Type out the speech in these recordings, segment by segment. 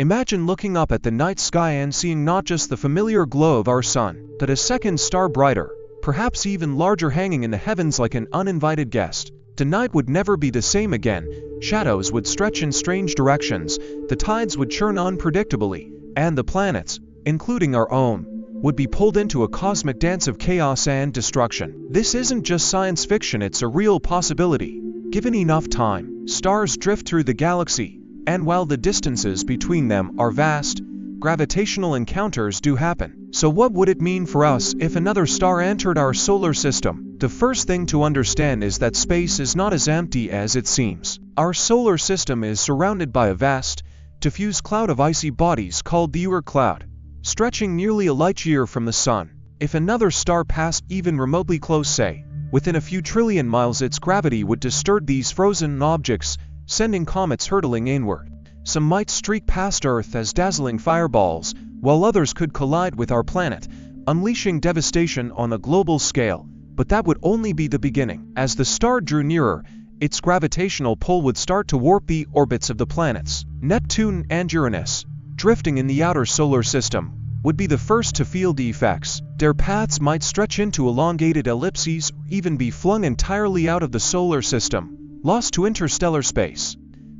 Imagine looking up at the night sky and seeing not just the familiar glow of our sun, but a second star brighter, perhaps even larger, hanging in the heavens like an uninvited guest. The night would never be the same again. Shadows would stretch in strange directions, the tides would churn unpredictably, and the planets, including our own, would be pulled into a cosmic dance of chaos and destruction. This isn't just science fiction, it's a real possibility. Given enough time, stars drift through the galaxy, and while the distances between them are vast, gravitational encounters do happen. So what would it mean for us if another star entered our solar system? The first thing to understand is that space is not as empty as it seems. Our solar system is surrounded by a vast, diffuse cloud of icy bodies called the Oort cloud, stretching nearly a light-year from the Sun. If another star passed even remotely close, say, within a few trillion miles, its gravity would disturb these frozen objects, sending comets hurtling inward. Some might streak past Earth as dazzling fireballs, while others could collide with our planet, unleashing devastation on a global scale. But that would only be the beginning. As the star drew nearer, its gravitational pull would start to warp the orbits of the planets. Neptune and Uranus, drifting in the outer solar system, would be the first to feel the effects. Their paths might stretch into elongated ellipses, or even be flung entirely out of the solar system, lost to interstellar space.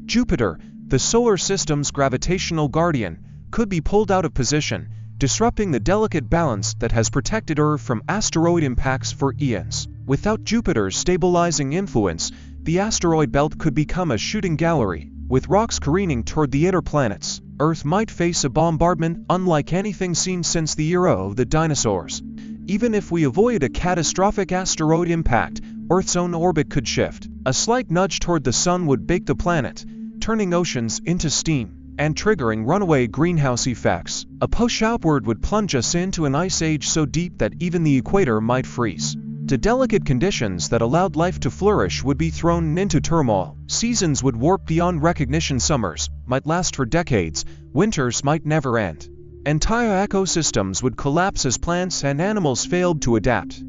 Jupiter, the solar system's gravitational guardian, could be pulled out of position, disrupting the delicate balance that has protected Earth from asteroid impacts for eons. Without Jupiter's stabilizing influence, the asteroid belt could become a shooting gallery, with rocks careening toward the inner planets. Earth might face a bombardment unlike anything seen since the era of the dinosaurs. Even if we avoid a catastrophic asteroid impact, Earth's own orbit could shift. A slight nudge toward the Sun would bake the planet, turning oceans into steam and triggering runaway greenhouse effects. A push outward would plunge us into an ice age so deep that even the equator might freeze. The delicate conditions that allowed life to flourish would be thrown into turmoil. Seasons would warp beyond recognition. Summers might last for decades, winters might never end. Entire ecosystems would collapse as plants and animals failed to adapt.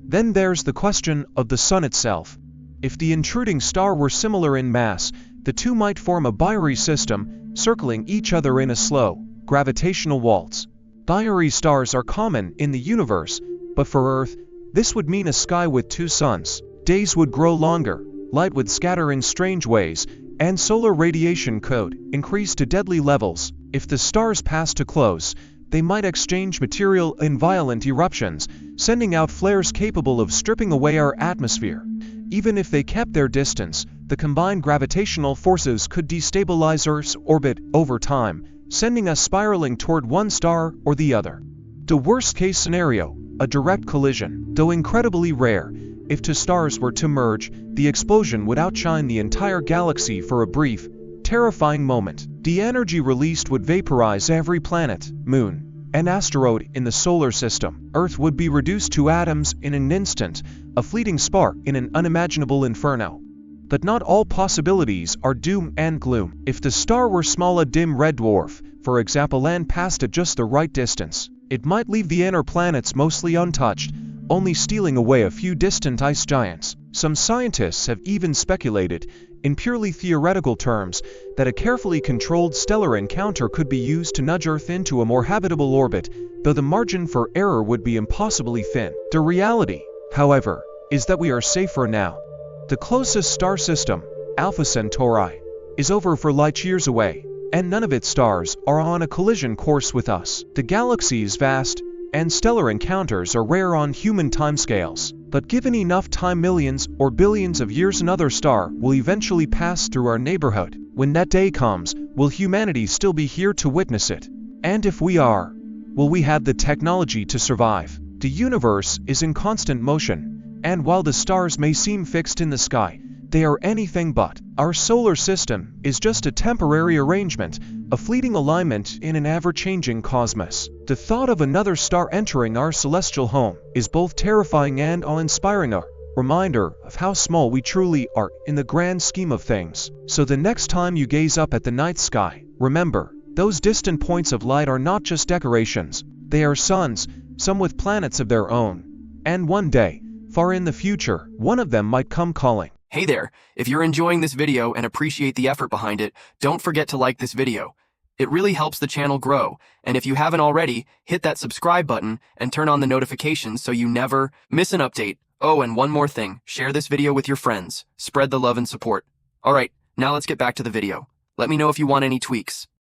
Then there's the question of the Sun itself. If the intruding star were similar in mass, the two might form a binary system, circling each other in a slow, gravitational waltz. Binary stars are common in the universe, but for Earth, this would mean a sky with two suns. Days would grow longer, light would scatter in strange ways, and solar radiation could increase to deadly levels. If the stars passed too close, they might exchange material in violent eruptions, sending out flares capable of stripping away our atmosphere. Even if they kept their distance, the combined gravitational forces could destabilize Earth's orbit over time, sending us spiraling toward one star or the other. The worst-case scenario, a direct collision. Though incredibly rare, if two stars were to merge, the explosion would outshine the entire galaxy for a brief, terrifying moment. The energy released would vaporize every planet, moon, and asteroid in the solar system. Earth would be reduced to atoms in an instant, a fleeting spark in an unimaginable inferno. But not all possibilities are doom and gloom. If the star were small, a dim red dwarf, for example, and passed at just the right distance, it might leave the inner planets mostly untouched, only stealing away a few distant ice giants. Some scientists have even speculated, in purely theoretical terms, that a carefully controlled stellar encounter could be used to nudge Earth into a more habitable orbit, though the margin for error would be impossibly thin. The reality, however, is that we are safer now. The closest star system, Alpha Centauri, is over 4 light-years away, and none of its stars are on a collision course with us. The galaxy is vast, and stellar encounters are rare on human timescales. But given enough time, millions or billions of years, another star will eventually pass through our neighborhood. When that day comes, will humanity still be here to witness it? And if we are, will we have the technology to survive? The universe is in constant motion, and while the stars may seem fixed in the sky, they are anything but. Our solar system is just a temporary arrangement, a fleeting alignment in an ever-changing cosmos. The thought of another star entering our celestial home is both terrifying and awe-inspiring, a reminder of how small we truly are in the grand scheme of things. So the next time you gaze up at the night sky, remember, those distant points of light are not just decorations, they are suns, some with planets of their own. And one day, far in the future, one of them might come calling. Hey there, if you're enjoying this video and appreciate the effort behind it, don't forget to like this video. It really helps the channel grow, and if you haven't already, hit that subscribe button and turn on the notifications so you never miss an update. Oh, and one more thing, share this video with your friends. Spread the love and support. Alright, now let's get back to the video. Let me know if you want any tweaks.